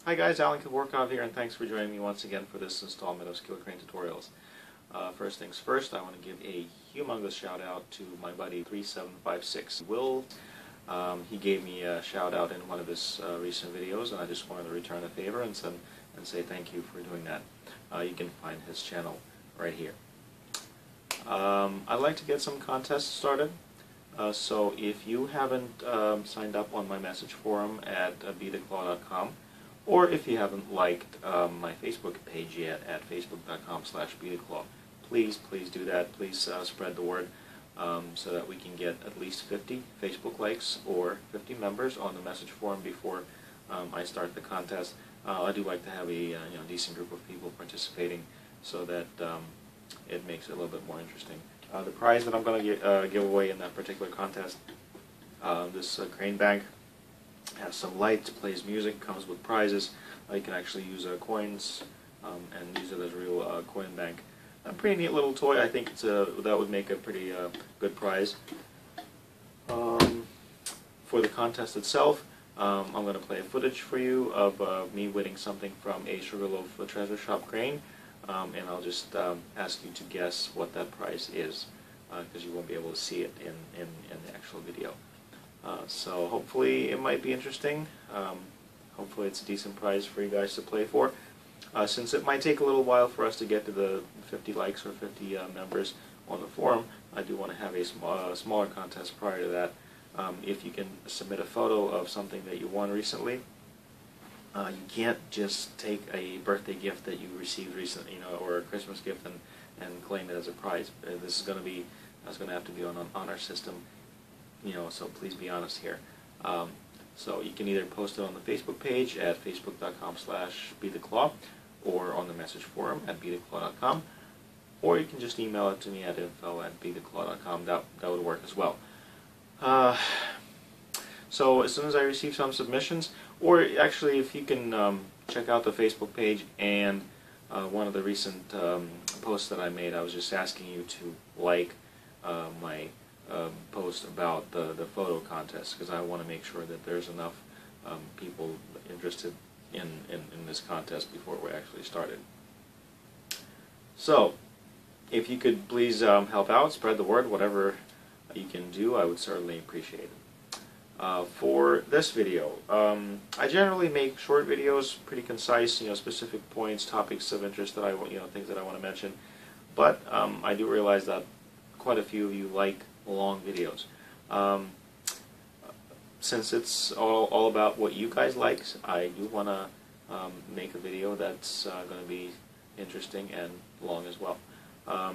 Hi guys, Allen Kevorkov here, and thanks for joining me once again for this installment of Skill Crane Tutorials. First things first, I want to give a humongous shout out to my buddy 3756 Will. He gave me a shout out in one of his recent videos, and I just wanted to return a favor and say thank you for doing that. You can find his channel right here. I'd like to get some contests started. So if you haven't signed up on my message forum at BeTheClaw.com, or if you haven't liked my Facebook page yet at facebook.com/BeTheClaw, please do that. Please spread the word so that we can get at least 50 Facebook likes or 50 members on the message forum before I start the contest. I do like to have a decent group of people participating so that it makes it a little bit more interesting. The prize that I'm going to give away in that particular contest, this crane bank, has some lights, plays music, comes with prizes. You can actually use coins and use it as a real coin bank. A pretty neat little toy. I think that would make a pretty good prize. For the contest itself, I'm going to play a footage for you of me winning something from a Sugarloaf Treasure Shoppe crane, and I'll just ask you to guess what that prize is, because you won't be able to see it in the actual video. So hopefully it might be interesting. Hopefully it's a decent prize for you guys to play for. Since it might take a little while for us to get to the 50 likes or 50 members on the forum, I do want to have a smaller contest prior to that. If you can submit a photo of something that you won recently, you can't just take a birthday gift that you received recently, or a Christmas gift and claim it as a prize. This is going to have to be on our system. So please be honest here. So you can either post it on the Facebook page at facebook.com/BeTheClaw, or on the message forum at BeTheClaw.com, or you can just email it to me at info@BeTheClaw.com. That would work as well. So as soon as I receive some submissions, or actually if you can check out the Facebook page and one of the recent posts that I made, I was just asking you to like my post about the photo contest, because I want to make sure that there's enough people interested in this contest before we actually started. So if you could please help out, spread the word, whatever you can do, I would certainly appreciate it. For this video, I generally make short videos, pretty concise, specific points, topics of interest that things that I want to mention. But I do realize that quite a few of you like long videos. Since it's all about what you guys like, I do want to make a video that's going to be interesting and long as well. I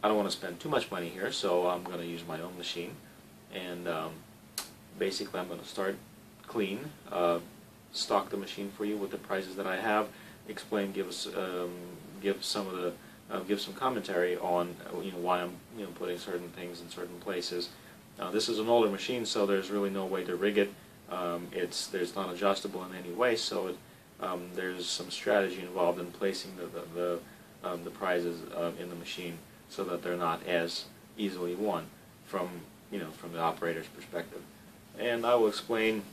don't want to spend too much money here, so I'm going to use my own machine, and basically I'm going to start clean, stock the machine for you with the prices that I have, explain, give some commentary on why I'm putting certain things in certain places. This is an older machine, so there's really no way to rig it. There's not adjustable in any way, so there's some strategy involved in placing the prizes in the machine so that they're not as easily won from the operator's perspective. And I will explain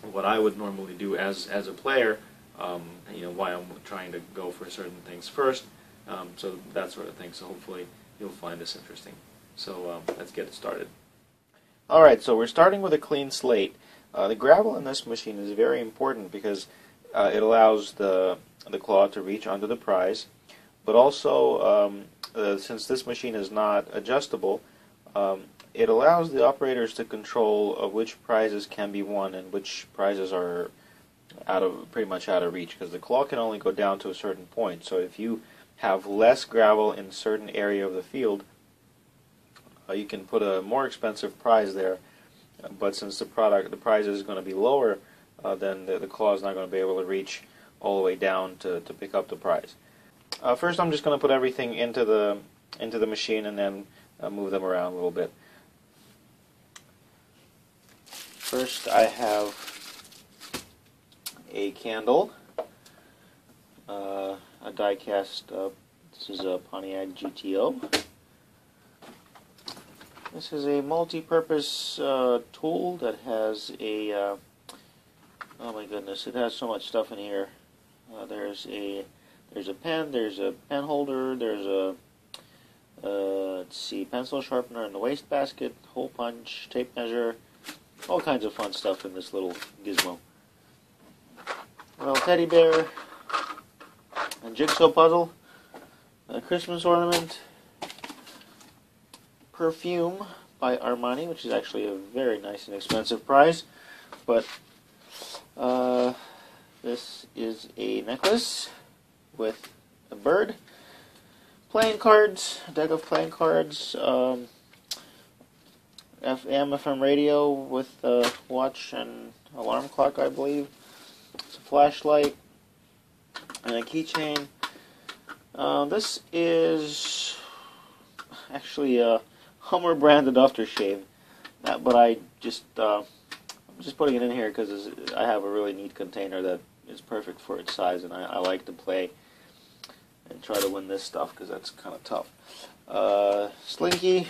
what I would normally do as a player, why I'm trying to go for certain things first. So that sort of thing. So hopefully you'll find this interesting. So let's get it started. Alright, so we're starting with a clean slate. The gravel in this machine is very important because it allows the claw to reach onto the prize, but also since this machine is not adjustable, it allows the operators to control which prizes can be won and which prizes are pretty much out of reach, because the claw can only go down to a certain point. So if you have less gravel in a certain area of the field, you can put a more expensive prize there, but since the prize is going to be lower, then the claw is not going to be able to reach all the way down to pick up the prize. First, I'm just going to put everything into the machine and then move them around a little bit. First, I have a candle, a die-cast. This is a Pontiac GTO. This is a multi-purpose tool that has a, oh my goodness, it has so much stuff in here. There's a pen, there's a pen holder, there's a, let's see, pencil sharpener in the wastebasket, hole punch, tape measure, all kinds of fun stuff in this little gizmo. A little teddy bear, a jigsaw puzzle, a Christmas ornament, perfume by Armani, which is actually a very nice and expensive prize, but this is a necklace with a bird, playing cards, a deck of playing cards, FM radio with a watch and alarm clock, I believe. It's a flashlight and a keychain. This is actually a Hummer branded aftershave, but I'm just putting it in here because I have a really neat container that is perfect for its size, and I like to play and try to win this stuff because that's kind of tough. Slinky,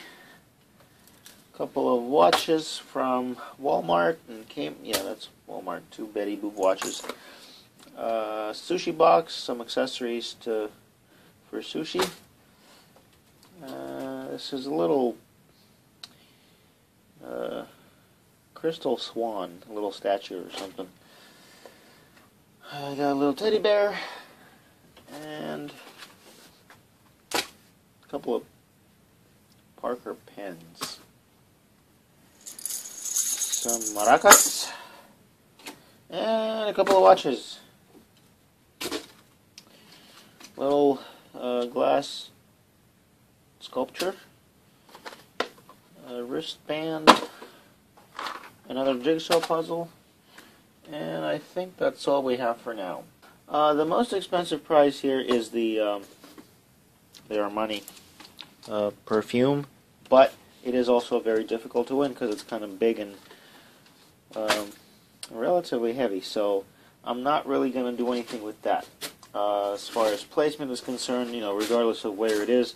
a couple of watches from Walmart and yeah, that's Walmart, 2 Betty Boop watches. Sushi box, some accessories for sushi. This is a little crystal swan, a little statue or something. I got a little teddy bear and a couple of Parker pens, some maracas, and a couple of watches. Little glass sculpture, a wristband, another jigsaw puzzle, and I think that's all we have for now. The most expensive prize here is the Armani perfume, but it is also very difficult to win because it's kind of big and relatively heavy, so I'm not really going to do anything with that. As far as placement is concerned, regardless of where it is,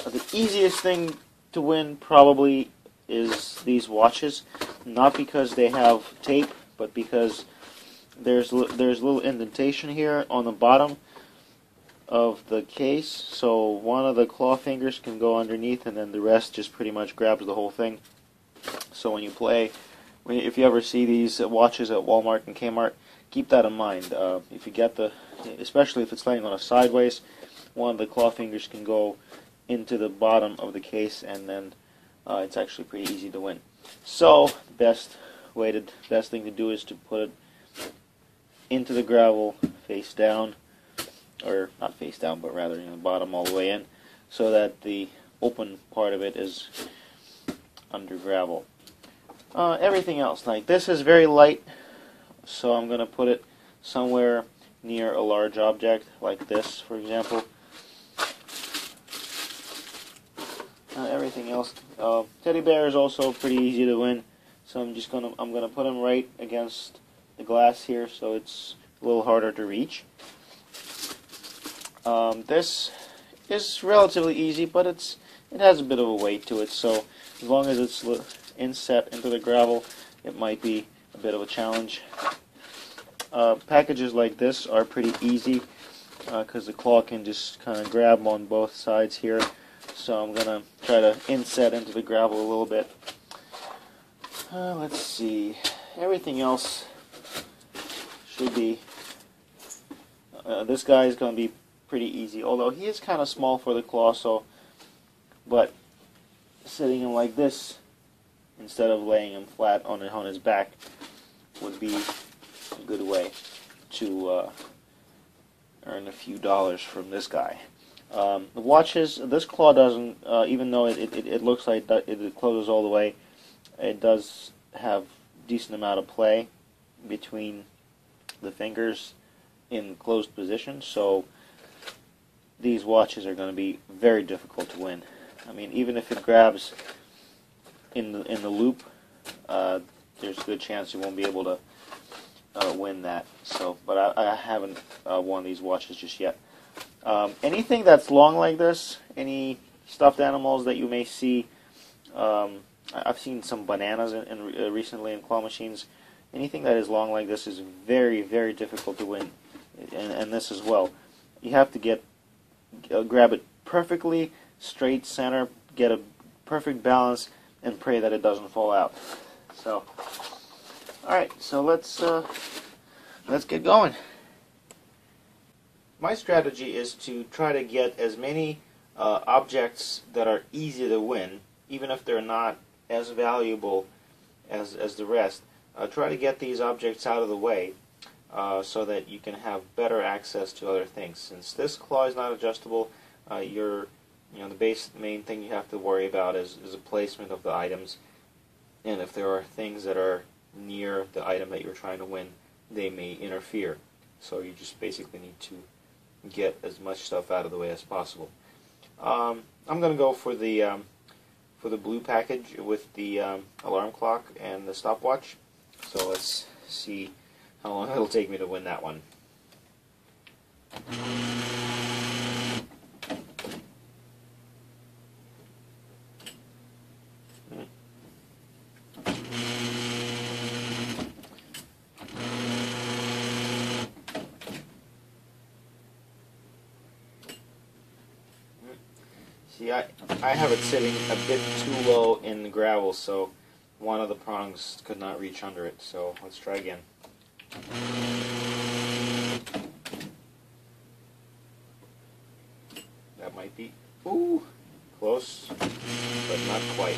the easiest thing to win probably is these watches, not because they have tape, but because there's a little indentation here on the bottom of the case, so one of the claw fingers can go underneath and then the rest just pretty much grabs the whole thing. So when you play, if you ever see these watches at Walmart and K-mart, keep that in mind. If you get especially if it's laying on a sideways, one of the claw fingers can go into the bottom of the case, and then it's actually pretty easy to win. So the best thing to do is to put it into the gravel face down, or not face down, but rather the bottom all the way in, so that the open part of it is under gravel. Everything else, like this, is very light, so I'm going to put it somewhere near a large object, like this, for example. Everything else, teddy bear is also pretty easy to win, so I'm gonna put him right against the glass here, so it's a little harder to reach. This is relatively easy, but it has a bit of a weight to it, so as long as it's inset into the gravel, it might be a bit of a challenge. Packages like this are pretty easy because the claw can just kind of grab them on both sides here. So I'm going to try to inset into the gravel a little bit. Let's see. Everything else should be... this guy is going to be pretty easy, although he is kind of small for the claw, but setting him like this instead of laying him flat on his back would be a good way to earn a few dollars from this guy. The watches, this claw doesn't, even though it looks like it closes all the way, it does have decent amount of play between the fingers in closed position, so these watches are going to be very difficult to win. I mean, even if it grabs in the loop, there's a good chance you won't be able to win that. So, but I haven't won these watches just yet. Anything that's long like this, any stuffed animals that you may see, I've seen some bananas recently in claw machines. Anything that is long like this is very, very difficult to win, and this as well. You have to grab it perfectly straight center, get a perfect balance, and pray that it doesn't fall out. So, all right, so let's get going. My strategy is to try to get as many objects that are easy to win, even if they're not as valuable as the rest. Try to get these objects out of the way so that you can have better access to other things. Since this claw is not adjustable, the main thing you have to worry about is the placement of the items, and if there are things that are near the item that you're trying to win, they may interfere. So you just basically need to get as much stuff out of the way as possible. I'm going to go for the blue package with the alarm clock and the stopwatch. So let's see how long it'll take me to win that one. See, I have it sitting a bit too low in the gravel, so one of the prongs could not reach under it. So let's try again. That might be, ooh, close, but not quite.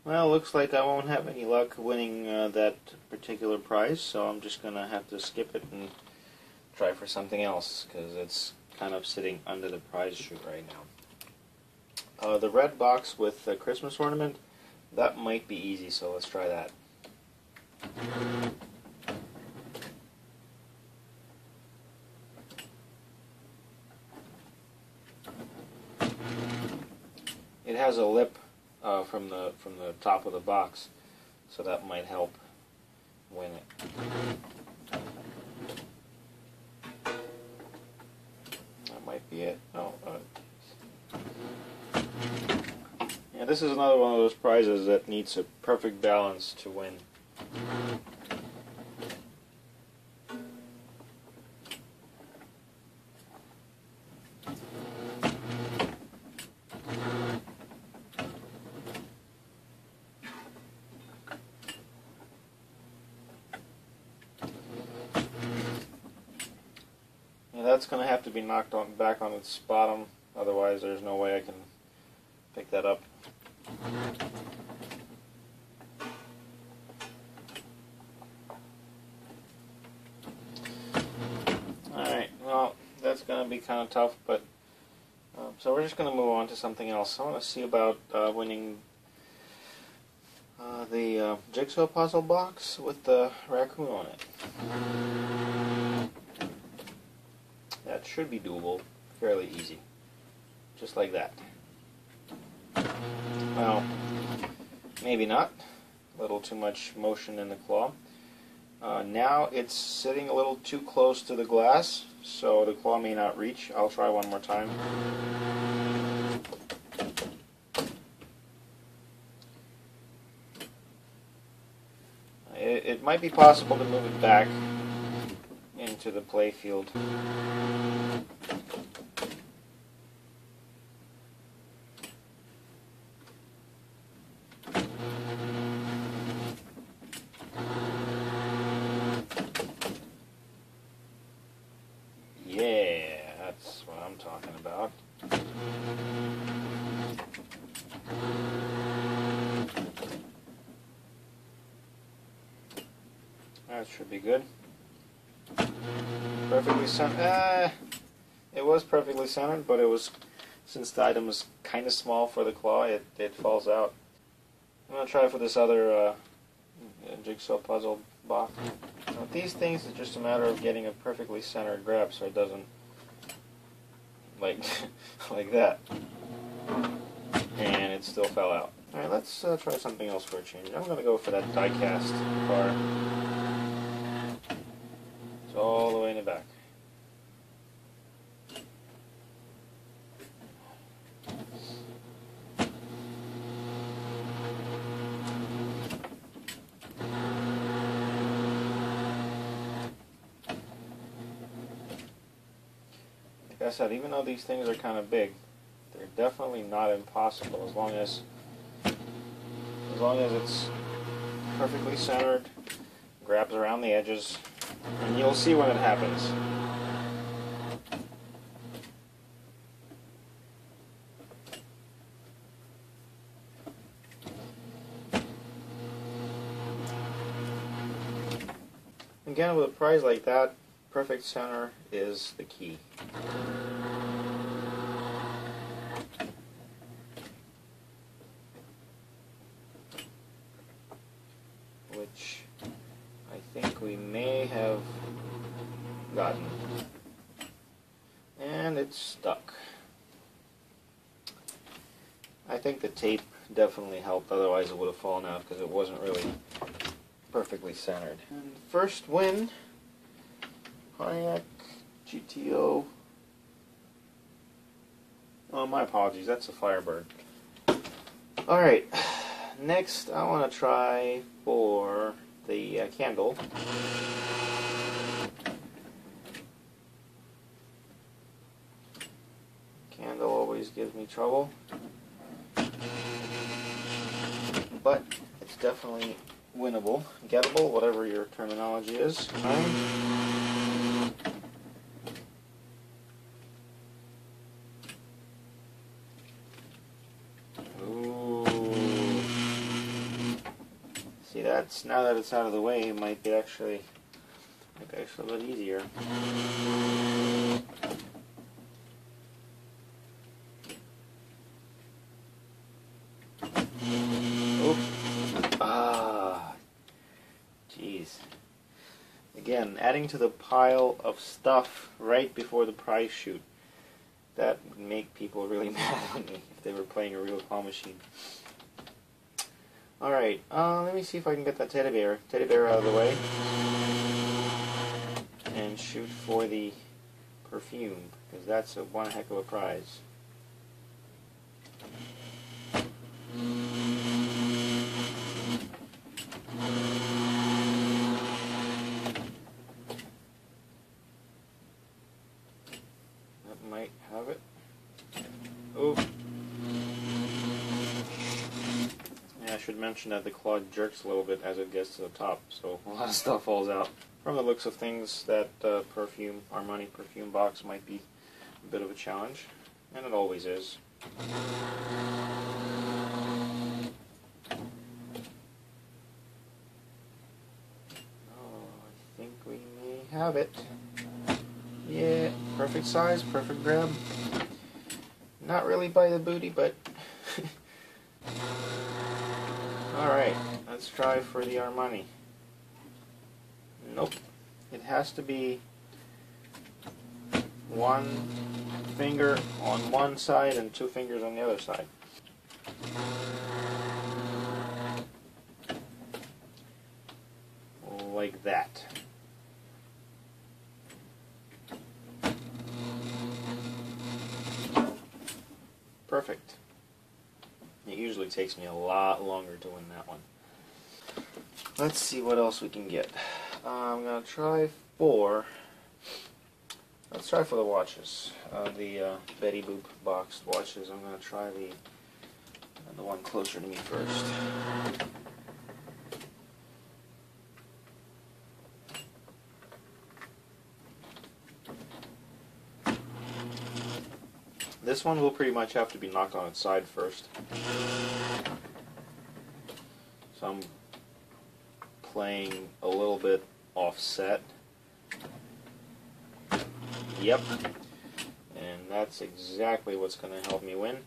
Well, looks like I won't have any luck winning that particular prize, so I'm just going to have to skip it and try for something else, because it's kind of sitting under the prize chute right now. The red box with the Christmas ornament, that might be easy, so let's try that. It has a lip from the top of the box, so that might help win it. That might be it. No. Yeah, this is another one of those prizes that needs a perfect balance to win. That's going to have to be knocked back on its bottom, otherwise there's no way I can pick that up. Alright, well, that's going to be kind of tough, but so we're just going to move on to something else. I want to see about winning the jigsaw puzzle box with the raccoon on it. That should be doable, fairly easy, just like that. Well, maybe not, a little too much motion in the claw. Now it's sitting a little too close to the glass, so the claw may not reach. I'll try one more time. It might be possible to move it back, to the play field. Yeah, that's what I'm talking about. That should be good. Perfectly centered. It was perfectly centered, but it was, since the item was kind of small for the claw, it falls out. I'm going to try for this other jigsaw puzzle box. Now, with these things, it's just a matter of getting a perfectly centered grab so it doesn't, like, like that. And it still fell out. Alright, let's try something else for a change. I'm going to go for that die-cast car. It's all the way in the back. Like I said, even though these things are kind of big, they're definitely not impossible as long as it's perfectly centered, grabs around the edges, and you'll see when it happens. Again, with a prize like that, perfect center is the key. Which I think we may have gotten. And it's stuck. I think the tape definitely helped, otherwise it would have fallen out because it wasn't really perfectly centered. And first win, Pontiac GTO. Oh, my apologies, that's a Firebird. Alright, next I want to try for the candle. Candle always gives me trouble, but it's definitely winnable, gettable, whatever your terminology is. Ooh. See, that's, now that it's out of the way, it might be actually a bit easier. Again, adding to the pile of stuff right before the prize shoot. That would make people really mad at me if they were playing a real claw machine. Alright, let me see if I can get that teddy bear out of the way. And shoot for the perfume, because that's one heck of a prize. Might have it. Oh. Yeah, I should mention that the claw jerks a little bit as it gets to the top, so a lot of stuff falls out. From the looks of things, that perfume, Armani perfume box might be a bit of a challenge, and it always is. Oh, I think we may have it. Yeah, perfect size, perfect grab. Not really by the booty, but... Alright, let's try for the Armani. Nope. It has to be one finger on one side and two fingers on the other side. Like that. Perfect. It usually takes me a lot longer to win that one. Let's see what else we can get. I'm going to try for try for the watches. The Betty Boop boxed watches. I'm going to try the one closer to me first. This one will pretty much have to be knocked on its side first. So I'm playing a little bit offset. Yep. And that's exactly what's going to help me win.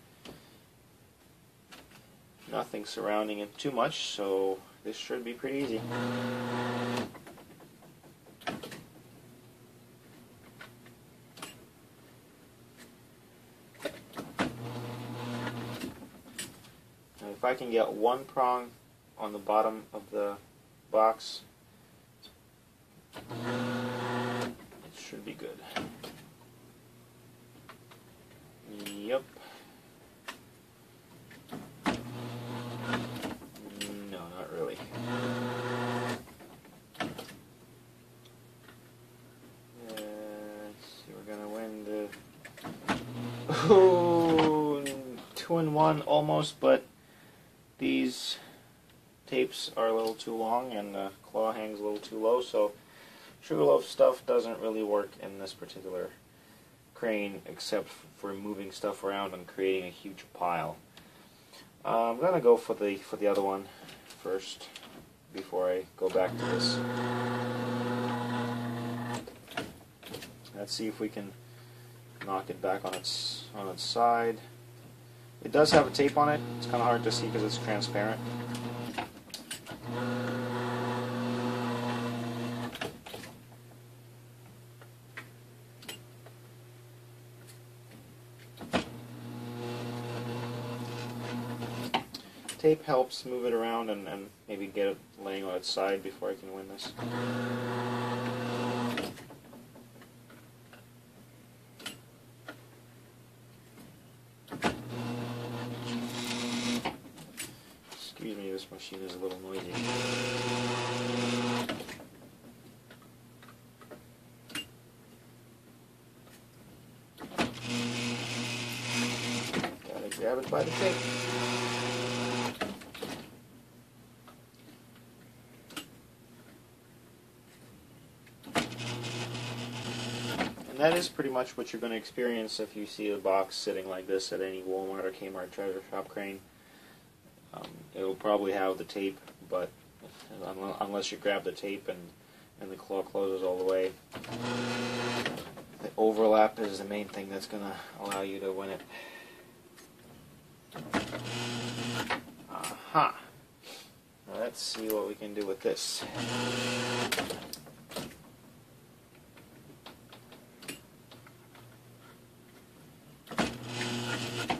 Nothing surrounding it too much, so this should be pretty easy. Now if I can get one prong on the bottom of the box, it should be good. Yep. No, not really. Let's see, we're gonna win the 2-1 almost, but these tapes are a little too long and the claw hangs a little too low, so Sugarloaf stuff doesn't really work in this particular crane except for moving stuff around and creating a huge pile. I'm gonna go for the other one first before I go back to this. Let's see if we can knock it back on its side. It does have a tape on it. It's kind of hard to see because it's transparent. Tape helps move it around and maybe get it laying on its side before I can win this. Excuse me, this machine is a little noisy. Gotta grab it by the tape. And that is pretty much what you're going to experience if you see a box sitting like this at any Walmart or K-mart treasure shop crane. It'll probably have the tape, but unless you grab the tape and the claw closes all the way, the overlap is the main thing that's going to allow you to win it. Aha! Now let's see what we can do with this.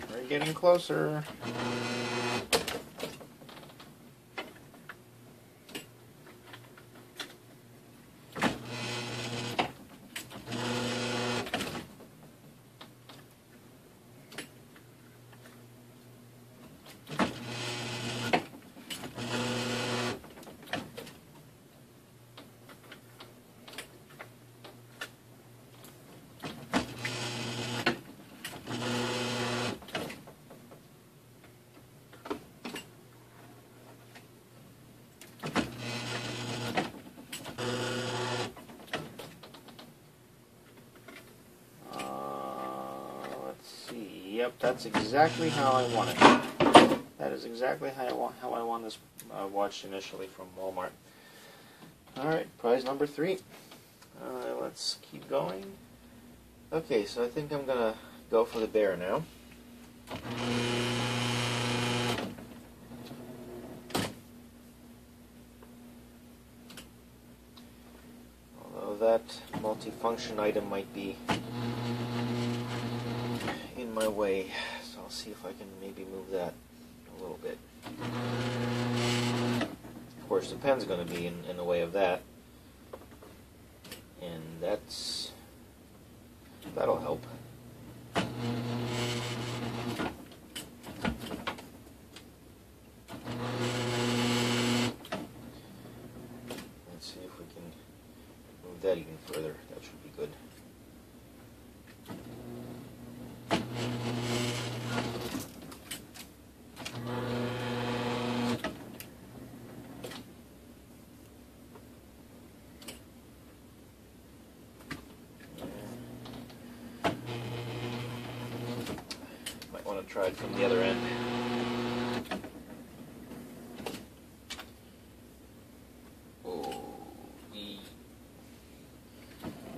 We're getting closer. Yep, that's exactly how I want it. That is exactly how I want this watch initially from Walmart. Alright, prize number 3. Let's keep going. Okay, so I think I'm going to go for the bear now. Although that multifunction item might be in my way, so I'll see if I can maybe move that a little bit. Of course, the pen's going to be in the way of that, and that'll help. Let's see if we can move that even further. That should be good. to try it from the other end.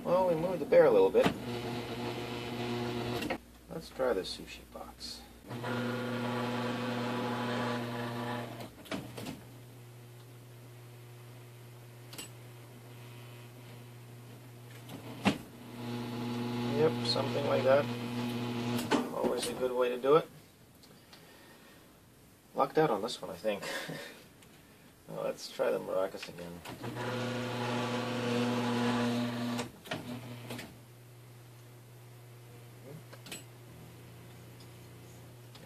Well, we moved the bear a little bit. Let's try the sushi box. Yep, something like that. Always a good way to do it. Locked out on this one, I think. Well, let's try the maracas again.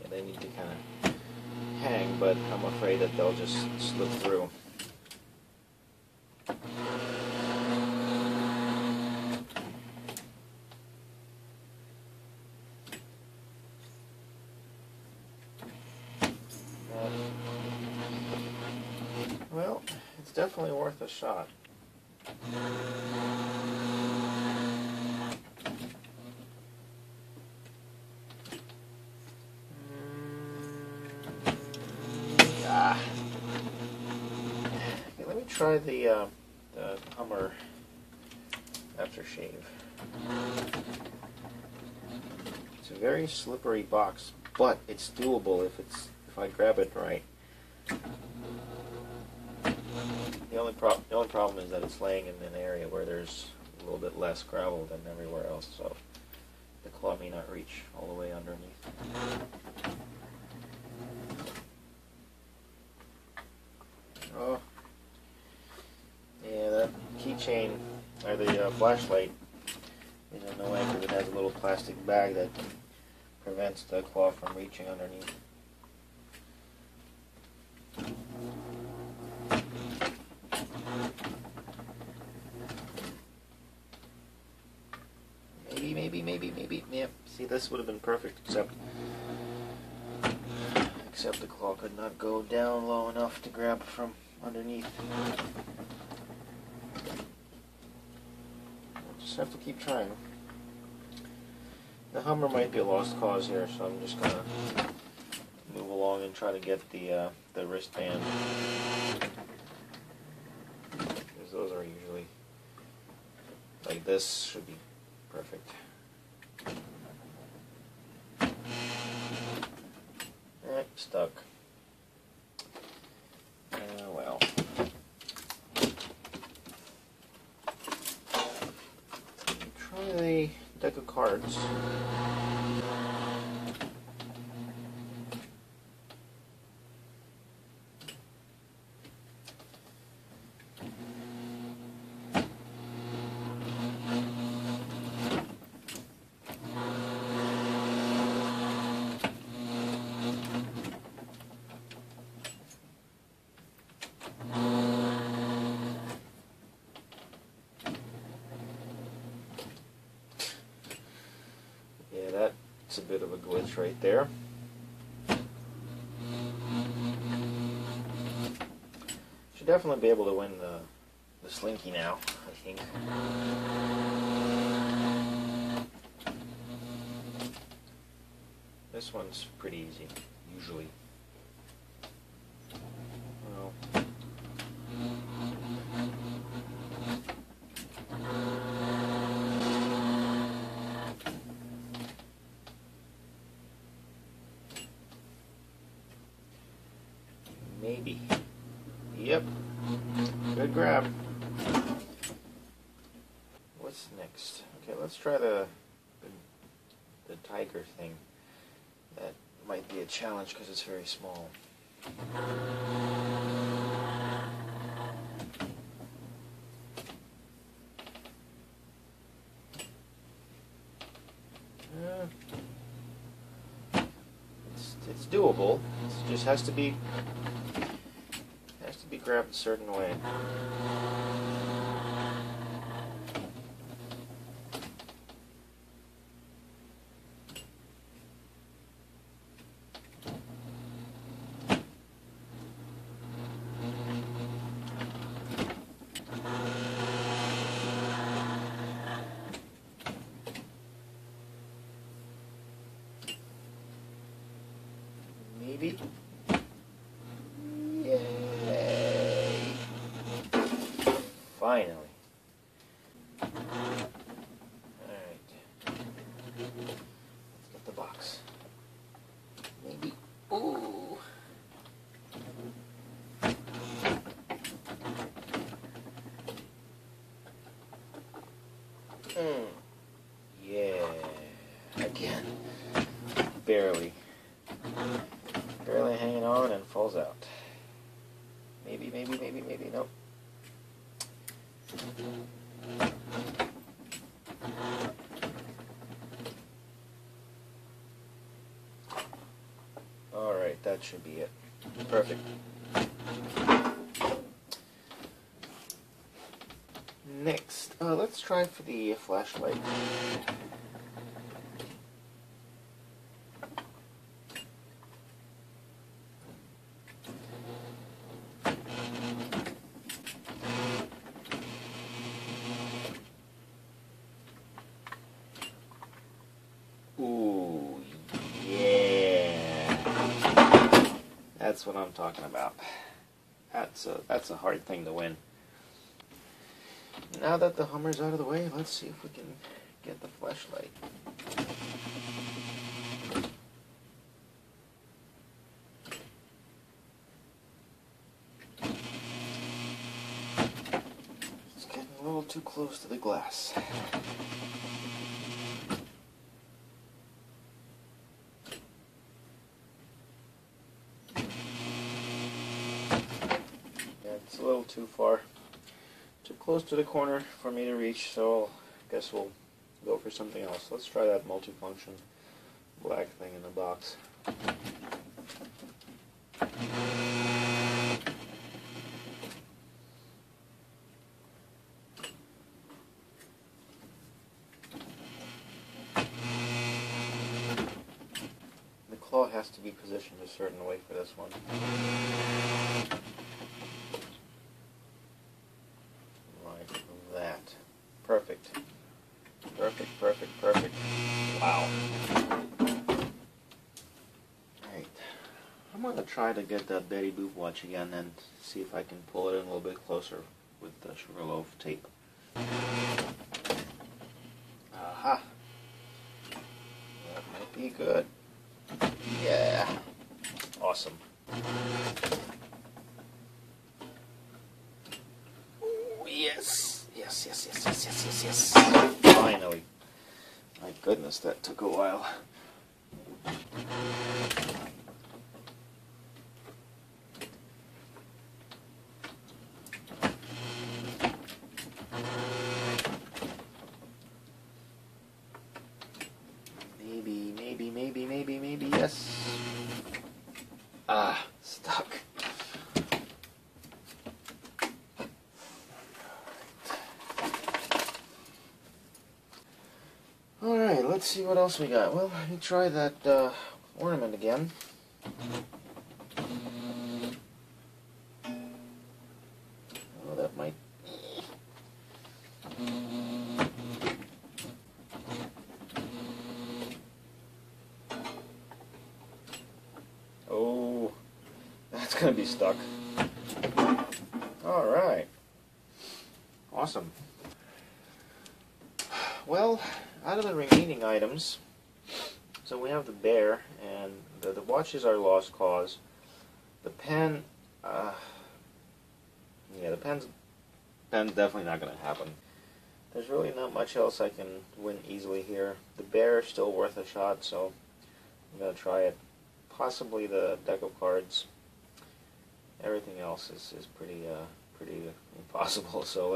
Yeah, they need to kind of hang, but I'm afraid that they'll just slip through. Well, it's definitely worth a shot. Okay, let me try the Hummer aftershave. It's a very slippery box, but it's doable if I grab it right. The only problem is that it's laying in an area where there's a little bit less gravel than everywhere else, so the claw may not reach all the way underneath. Oh, yeah, that keychain, or the flashlight, is annoying because it has a little plastic bag that prevents the claw from reaching underneath. Maybe. Yep. See, this would have been perfect, except the claw could not go down low enough to grab from underneath. We'll just have to keep trying. The Hummer might be a lost cause here, so I'm just gonna move along and try to get the wristband, because those are usually like this. Should be perfect. Stuck. Well. Try the deck of cards. That's a bit of a glitch right there. Should definitely be able to win the Slinky now, I think. This one's pretty easy, usually. Well, maybe. Yep. Good grab. What's next? Okay, let's try the tiger thing. That might be a challenge because it's very small. It's doable. It just has to be grabbed a certain way. maybe. Yay! Finally. Alright. Let's get the box. Maybe. Ooh! Yeah. Again. Barely. Barely hanging on and falls out. Maybe, nope. Alright, that should be it. Perfect. Next, let's try for the flashlight. Ooh, yeah. That's what I'm talking about. That's a hard thing to win. Now that the Hummer's out of the way, let's see if we can get the flashlight. It's getting a little too close to the glass. It's a little too far, too close to the corner for me to reach, so I guess we'll go for something else. Let's try that multifunction black thing in the box. The claw has to be positioned a certain way for this one. That. Perfect. Perfect, perfect, perfect. Wow. Alright. I'm going to try to get that Betty Boop watch again and see if I can pull it in a little bit closer with the Sugarloaf tape. Aha. That might be good. Yeah. Awesome. Ooh, yes. Yes. Finally. My goodness, that took a while. Maybe, yes. Ah, stuck. Alright, let's see what else we got. Well, let me try that ornament again. Oh, that might... Oh, that's gonna be stuck. Alright. Awesome. Well, out of the remaining items, so we have the bear, and the watch is our lost cause. The pen, yeah, the pen's definitely not going to happen. There's really not much else I can win easily here. The bear is still worth a shot, so I'm going to try it. Possibly the deck of cards. Everything else is pretty impossible, so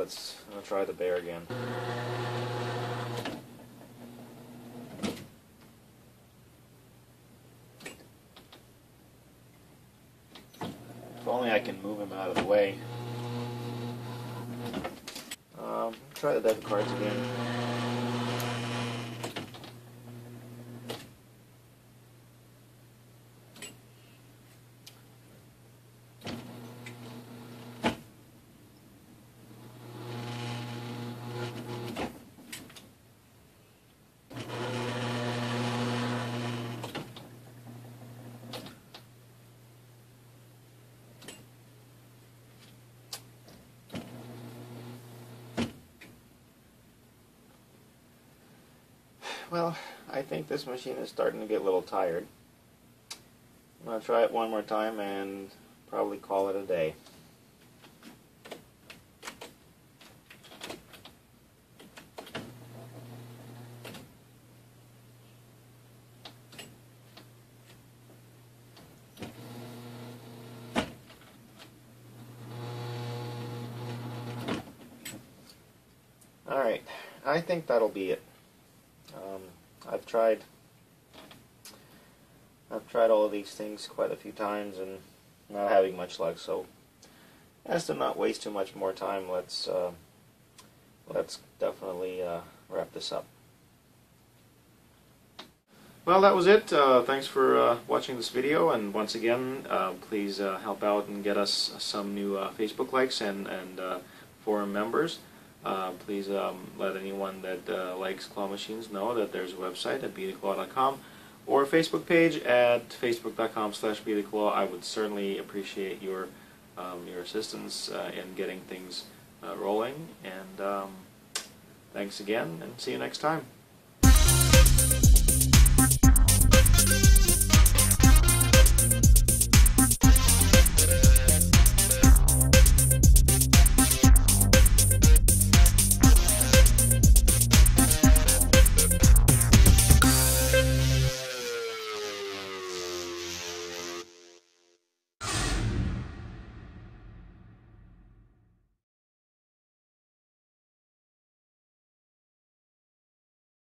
I'll try the bear again. If only I can move him out of the way. Try the deck of cards again. well, I think this machine is starting to get a little tired. I'm going to try it one more time and probably call it a day. Alright, I think that'll be it. I've tried all of these things quite a few times and not having much luck, so as to not waste too much more time, let's definitely wrap this up. Well, that was it. Thanks for watching this video, and once again, please help out and get us some new Facebook likes and forum members. Please let anyone that likes claw machines know that there's a website at BeTheClaw.com or a Facebook page at facebook.com/BeTheClaw. I would certainly appreciate your assistance in getting things rolling. And thanks again, and see you next time.